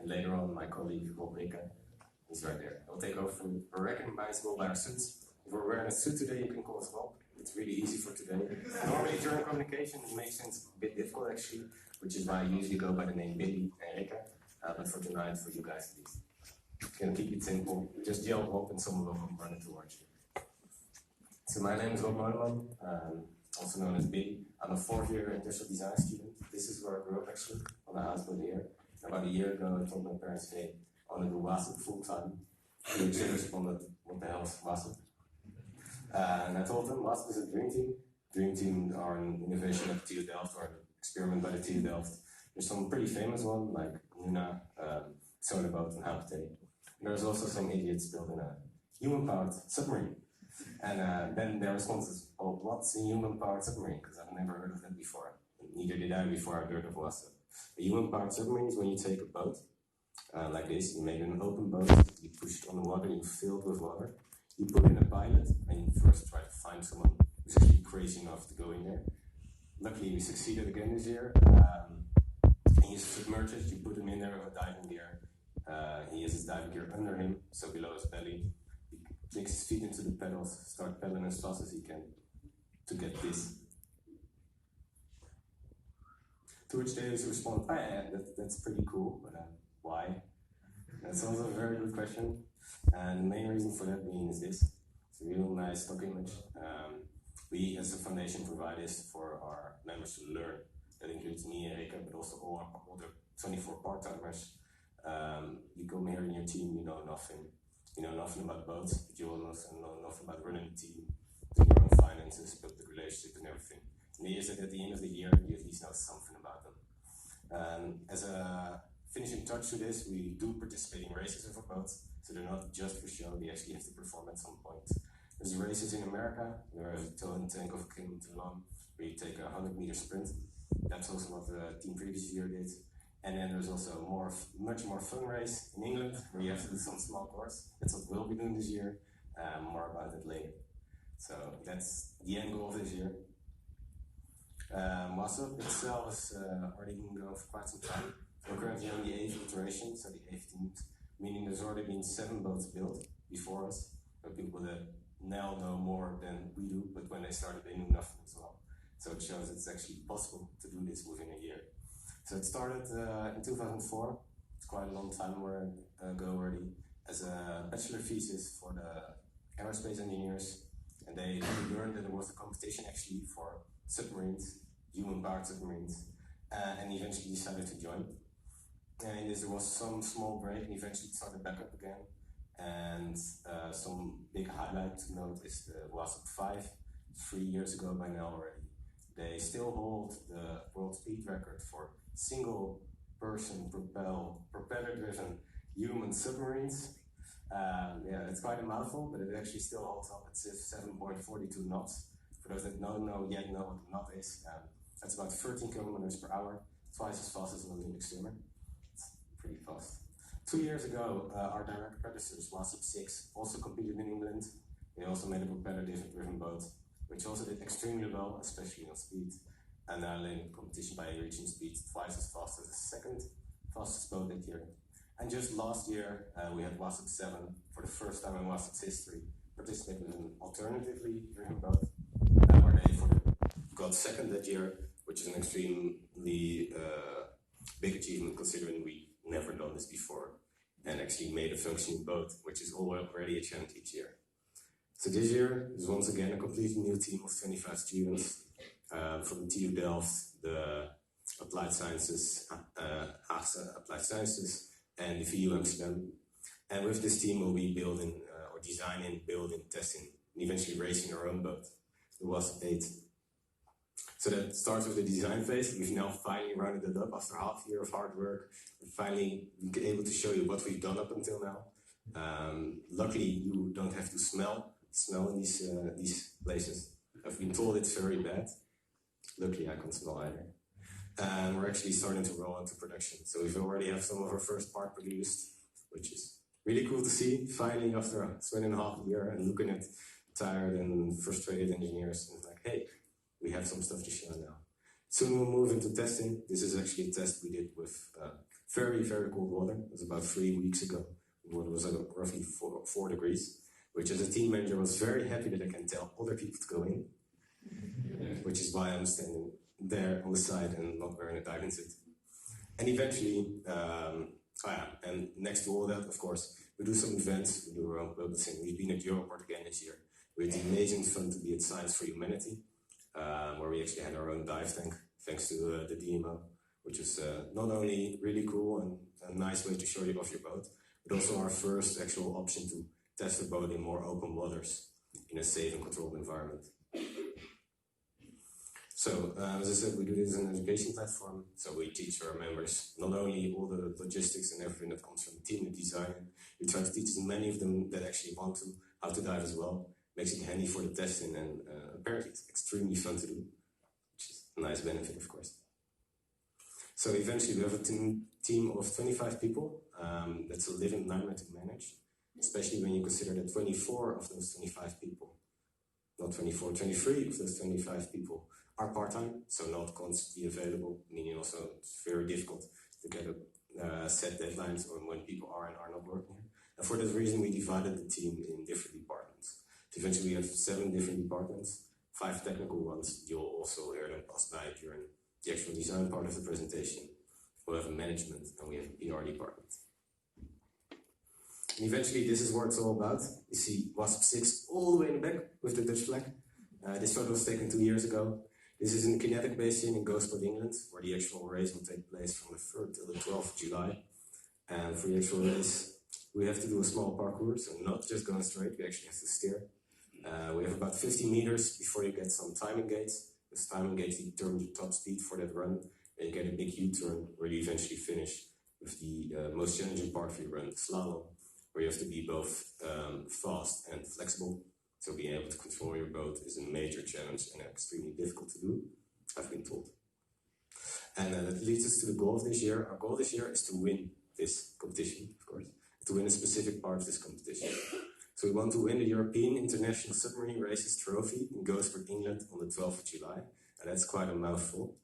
And later on, my colleague Rob Rikke is right there. He'll take over from recognizable by our suits. If we're wearing a suit today, you can call us Rob. It's really easy for today. Normally during communication, it makes things a bit difficult actually, which is why I usually go by the name Billy and Rikke. But for tonight, for you guys at least. Gonna keep it simple. Just yell Rob and someone will come running towards you. So my name is Rob Neumann, also known as Billy. I'm a 4th-year industrial design student. This is where I grew up actually, on the house building here. About a year ago, I told my parents, hey, I want to do WASUB full-time. And they responded, what the hell is WASUB? And I told them, WASUB is a dream team. Dream team are an innovation at TU Delft or an experiment by the TU Delft. There's some pretty famous ones like Luna, Solarboat, and Habitat. There's also some idiots building a human-powered submarine. And then their response is, oh, what's a human-powered submarine? Because I've never heard of that before. Neither did I before I heard of WASUB. A human-powered submarine is when you take a boat, like this, you make an open boat, you push it on the water, you fill it with water, you put in a pilot, and you first try to find someone who's actually crazy enough to go in there. Luckily, we succeeded again this year. And you submerge it, you put him in there with a diving gear. He has his diving gear under him, so below his belly. He clicks his feet into the pedals, start pedaling as fast as he can to get this. To which they respond, oh, yeah, that's pretty cool, but why? That's also a very good question. And the main reason for that being is this. It's a real nice stock image. We as a foundation provide this for our members to learn. That includes me and Rikke, but also all the 24 part-timers. You come here in your team, you know nothing. You know nothing about boats, but you also know nothing about running a team, doing your own finances, public relationship and everything. And the is that at the end of the year, you at least know something about them. As a finishing touch to this, we do participate in races with our boats, so they're not just for show, they actually have to perform at some point. There's races in America, there is a tow and tank of a kilometer long, where you take a 100-meter sprint. That's also what the team previous year did. And then there's also a much more fun race in England, where you have to do some small course. That's what we'll be doing this year. More about that later. So that's the end goal of this year. WASUB itself has already been going for quite some time. We're currently on the 8th iteration, so the 18th, meaning there's already been 7 boats built before us. There are people that now know more than we do, but when they started, they knew nothing as well. So it shows it's actually possible to do this within a year. So it started in 2004. It's quite a long time ago already, as a bachelor thesis for the aerospace engineers. And they learned that there was a competition actually for submarines, human-powered submarines, and eventually decided to join. And there was some small break, and eventually it started back up again. And some big highlight to note is the WASUB 5, 3 years ago by now already. They still hold the world speed record for single-person propeller-driven human submarines. Yeah, it's quite a mouthful, but it actually still holds up at 7.42 knots. For those that don't know yet know what a knot is, that's about 13 kilometers per hour, twice as fast as an Olympic swimmer. It's pretty fast. 2 years ago, our direct predecessors, WASUB 6, also competed in England. They also made a propeller-driven boat, which also did extremely well, especially on speed. And now led in competition by reaching speed twice as fast as the second fastest boat that year. And just last year, we had WASUB 7, for the first time in WASUB's history, participated in an alternatively driven boat, where they got second that year, which is an extremely big achievement considering we never done this before, and actually made a functioning boat, which is already a challenge each year. So this year is once again a completely new team of 25 students from the TU Delft, the Applied Sciences, Applied Sciences, and the VU Amsterdam. And with this team, we'll be building or designing, building, testing, and eventually racing our own boat, the WASUB 8. So that starts with the design phase. We've now finally rounded it up after half a year of hard work. We're finally able to show you what we've done up until now. Luckily, you don't have to smell in these places. I've been told it's very bad. Luckily, I can't smell either. And we're actually starting to roll into production. So we've already have some of our first part produced, which is really cool to see. Finally, after 1.5 years and looking at tired and frustrated engineers, and like, hey, we have some stuff to show now. Soon we'll move into testing. This is actually a test we did with Very, very cold water. It was about 3 weeks ago. The water was at roughly 4 degrees, which as a team manager was very happy that I can tell other people to go in, which is why I'm standing there on the side and not wearing a diving suit. And eventually, and next to all that, of course, we do some events, we do our own publishing. We've been at Europort again this year. We had the amazing fun to be at Science for Humanity, where we actually had our own dive tank, thanks to the DMO, which is not only really cool and a nice way to show you off your boat, but also our first actual option to test the boat in more open waters in a safe and controlled environment. So, as I said, we do this as an education platform, so we teach our members not only all the logistics and everything that comes from team and design, we try to teach as many of them that actually want to, how to dive as well. Makes it handy for the testing, and apparently it's extremely fun to do, which is a nice benefit, of course. So eventually we have a team of 25 people. That's a living nightmare to manage, especially when you consider that 24 of those 25 people, not 24, 23 of those 25 people are part-time, so not constantly available, meaning also it's very difficult to get set deadlines on when people are and are not working here. And for that reason, we divided the team in different departments. So eventually we have 7 different departments, 5 technical ones. You'll also hear them pass by during the actual design part of the presentation. We have a management and we have a PR department. And eventually this is what it's all about. You see WASUB 6 all the way in the back with the Dutch flag. This photo was taken 2 years ago. This is in the Kinetic Basin in Gosport, England, where the actual race will take place from the 3rd till the 12th of July. And for the actual race, we have to do a small parkour, so not just going straight, we actually have to steer. We have about 50 meters before you get some timing gates. This timing gates determine the top speed for that run, and you get a big U-turn where you eventually finish with the most challenging part of your run, the slalom, where you have to be both fast and flexible. So being able to control your boat is a major challenge and extremely difficult to do, I've been told. And that leads us to the goal of this year. Our goal this year is to win this competition, of course, to win a specific part of this competition. So we want to win the European International Submarine Races Trophy in Gosport, England on the 12th of July. And that's quite a mouthful.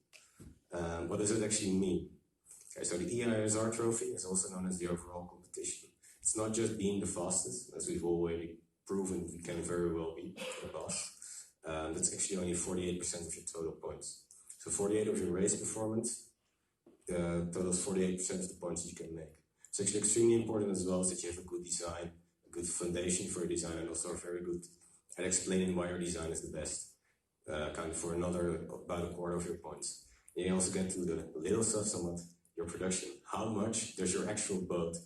What does it actually mean? Okay, so the EISR Trophy is also known as the overall competition. It's not just being the fastest, as we've already proven we can very well be the boss. That's actually only 48% of your total points. So 48 of your race performance totals 48% of the points you can make. So actually extremely important as well is that you have a good design, a good foundation for your design, and also very good at explaining why your design is the best. Kind of for another, about a quarter of your points. And you also get to the little stuff somewhat, your production. How much does your actual boat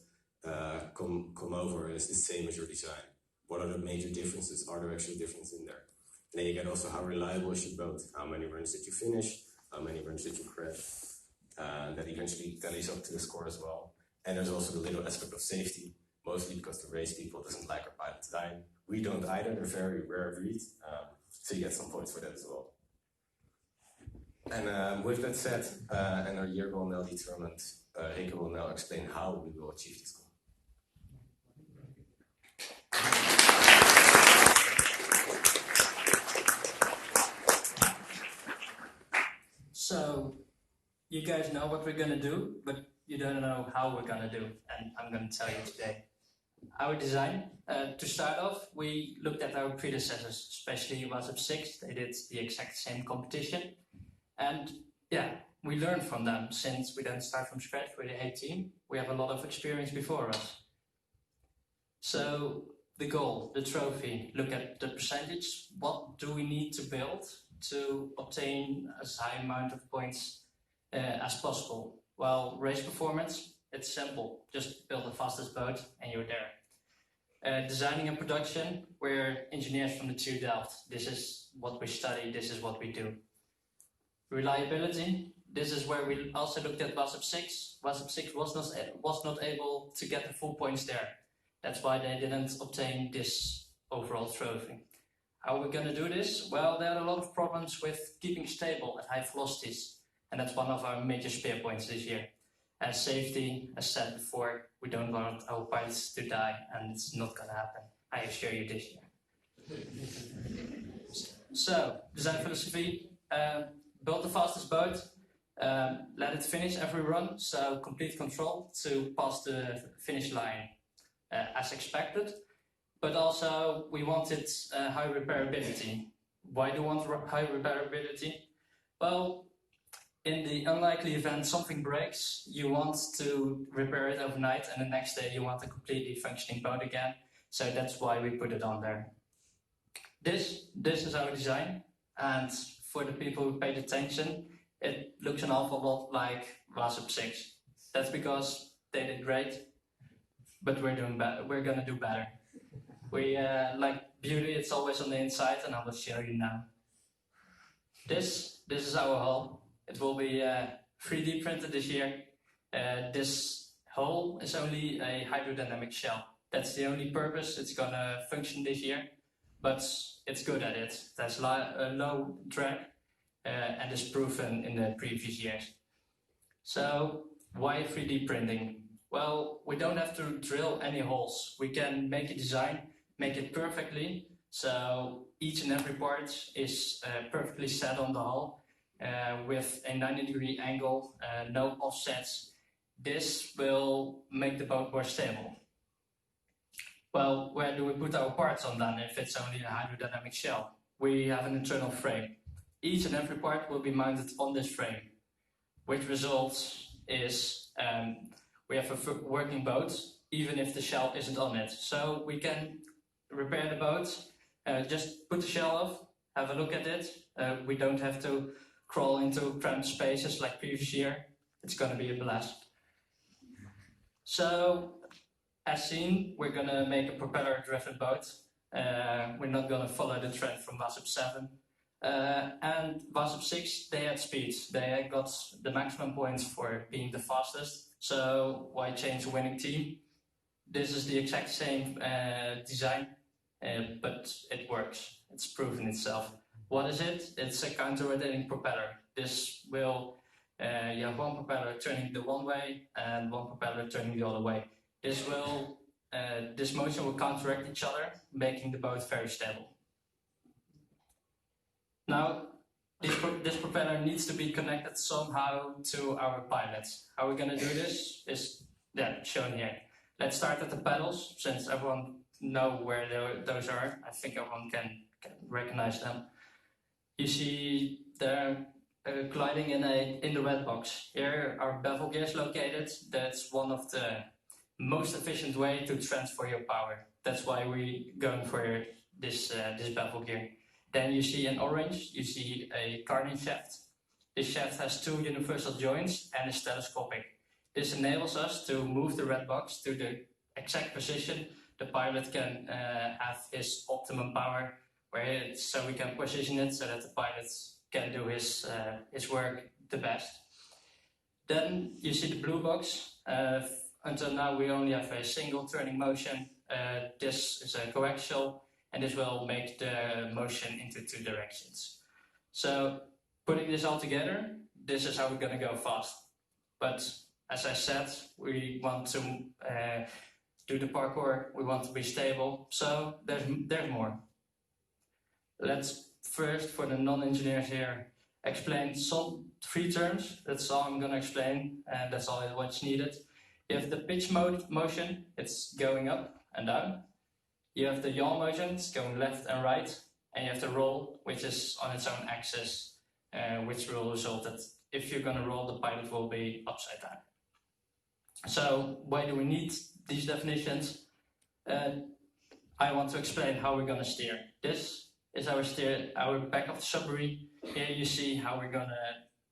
come over and is the same as your design? What are the major differences? Are there actual differences in there? And then you get also how reliable is your boat? How many runs did you finish? How many runs did you crash? That eventually tallies up to the score as well. And there's also the little aspect of safety, mostly because the race people doesn't like our pilots dying. We don't either, they're very rare breed. So you get some points for that as well. And with that said, and our year goal now determined, Rike will now explain how we will achieve this goal. So, you guys know what we're gonna do, but you don't know how we're gonna do, and I'm gonna tell you today. Our design, to start off, we looked at our predecessors, especially WASUB 6, they did the exact same competition. And yeah, we learned from them, since we don't start from scratch with the A team, we have a lot of experience before us. So, the goal, the trophy, look at the percentage, what do we need to build to obtain as high amount of points as possible? Well, race performance, it's simple. Just build the fastest boat and you're there. Designing and production, we're engineers from the TU Delft. This is what we study, this is what we do. Reliability, this is where we also looked at WASUB 6. WASUB 6 was not able to get the full points there. That's why they didn't obtain this overall trophy. How are we going to do this? Well, there are a lot of problems with keeping stable at high velocities, and that's one of our major spear points this year. As safety, as said before, we don't want our pilots to die, and it's not going to happen, I assure you this year. So, design philosophy, build the fastest boat, let it finish every run, so complete control to pass the finish line as expected. But also we wanted high repairability. Why do we want high repairability? Well, in the unlikely event something breaks, you want to repair it overnight, and the next day you want a completely functioning boat again. So that's why we put it on there. This is our design, and for the people who paid attention, it looks an awful lot like WASUB 6. That's because they did great, but we're doing better. We're gonna do better. We like beauty; it's always on the inside, and I will show you now. This is our hull. It will be 3D printed this year. This hull is only a hydrodynamic shell. That's the only purpose it's gonna function this year, but it's good at it. There's low drag and is proven in the previous years. So why 3D printing? Well, we don't have to drill any holes. We can make a design, make it perfectly, so each and every part is perfectly set on the hull. With a 90-degree angle, no offsets. This will make the boat more stable. Well, where do we put our parts on then if it's only a hydrodynamic shell? We have an internal frame. Each and every part will be mounted on this frame, which results is we have a working boat even if the shell isn't on it. So we can repair the boat, just put the shell off, have a look at it. We don't have to crawl into cramped spaces like previous year. It's going to be a blast. So, as seen, we're going to make a propeller-driven boat. We're not going to follow the trend from WASUB 7. And WASUB 6, they had speed. They got the maximum points for being the fastest. So, why change a winning team? This is the exact same design, but it works. It's proven itself. What is it? It's a counter-rotating propeller. This will, you have one propeller turning the one way and one propeller turning the other way. This motion will counteract each other, making the boat very stable. Now, this propeller needs to be connected somehow to our pilot. How we're going to do this is shown here. Let's start at the pedals, since everyone knows where those are. I think everyone can recognize them. You see they're gliding in the red box. Here our bevel gear is located. That's one of the most efficient way to transfer your power. That's why we're going for this bevel gear. Then you see in orange, you see a cardan shaft. This shaft has two universal joints and is telescopic. This enables us to move the red box to the exact position the pilot can have his optimum power, so we can position it so that the pilot can do his work the best. Then you see the blue box. Until now we only have a single turning motion. This is a coaxial, and this will make the motion into two directions. So putting this all together, this is how we're going to go fast. But as I said, we want to do the parkour, we want to be stable, so there's more. Let's first, for the non-engineers here, explain three terms. That's all I'm going to explain, and that's all what's needed. You have the pitch motion, it's going up and down. You have the yaw motion, it's going left and right. And you have the roll, which is on its own axis, which will result that if you're going to roll, the pilot will be upside down. So why do we need these definitions? I want to explain how we're going to steer. This is our back of the submarine. Here you see how we're going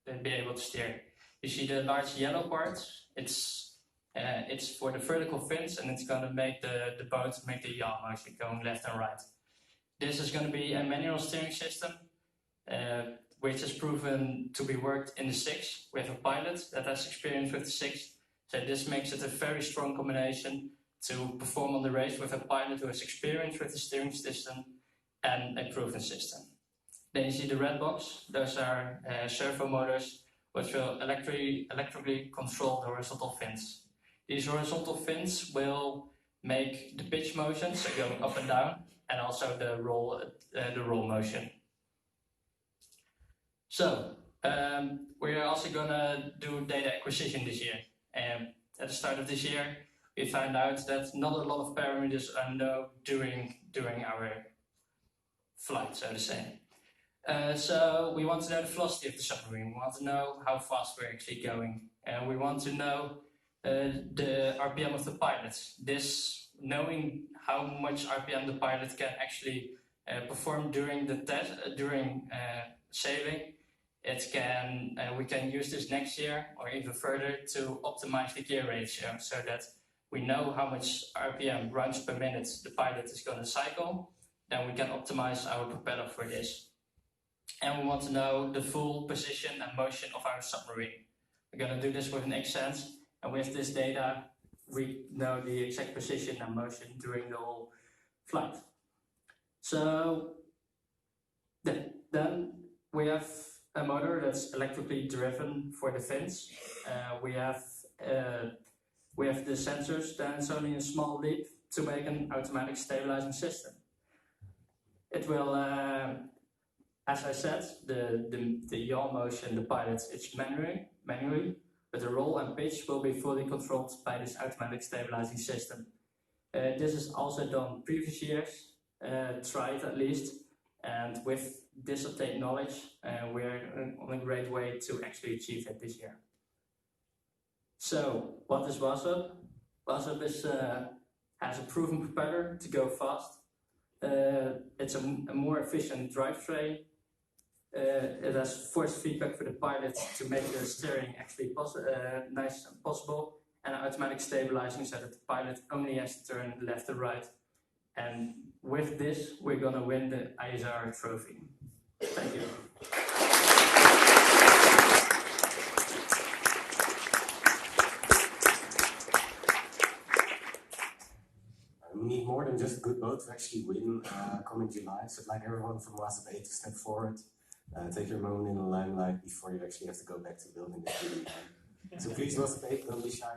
to be able to steer. You see the large yellow part. It's for the vertical fins, and it's going to make the boat make the yaw motion going left and right. This is going to be a manual steering system, which is proven to be worked in the 6. We have a pilot that has experience with the 6. So this makes it a very strong combination to perform on the race with a pilot who has experience with the steering system and a proven system. Then you see the red box. Those are servo motors which will electrically control the horizontal fins. These horizontal fins will make the pitch motion, so going up and down, and also the roll motion. So We're also gonna do data acquisition this year. At the start of this year, we found out that not a lot of parameters are known during our flight, so to say. So we want to know the velocity of the submarine. We want to know how fast we're actually going. We want to know the RPM of the pilot. This, knowing how much RPM the pilot can actually perform during the test, during sailing, we can use this next year or even further to optimize the gear ratio, so that we know how much RPM runs per minute the pilot is going to cycle. Then we can optimize our propeller for this. And we want to know the full position and motion of our submarine. We're going to do this with an XSense, and with this data, we know the exact position and motion during the whole flight. So then we have a motor that's electrically driven for the fins. We have the sensors, then it's only a small leap to make an automatic stabilizing system. It will, as I said, the yaw motion, the pilot, it's manually, but the roll and pitch will be fully controlled by this automatic stabilizing system. This is also done previous years, tried at least, and with this obtained knowledge, we're on a great way to actually achieve it this year. So, what is WASUB? WASUB has a proven propeller to go fast. It's a more efficient drivetrain. It has force feedback for the pilot to make the steering actually nice and possible, and automatic stabilizing so that the pilot only has to turn left or right. And with this, we're gonna win the ISR trophy. Thank you. We need more than just a good boat to actually win coming July. So I'd like everyone from WASUB 8 to step forward, take your moment in the limelight before you actually have to go back to building the studio. So please, WASUB 8, don't be shy.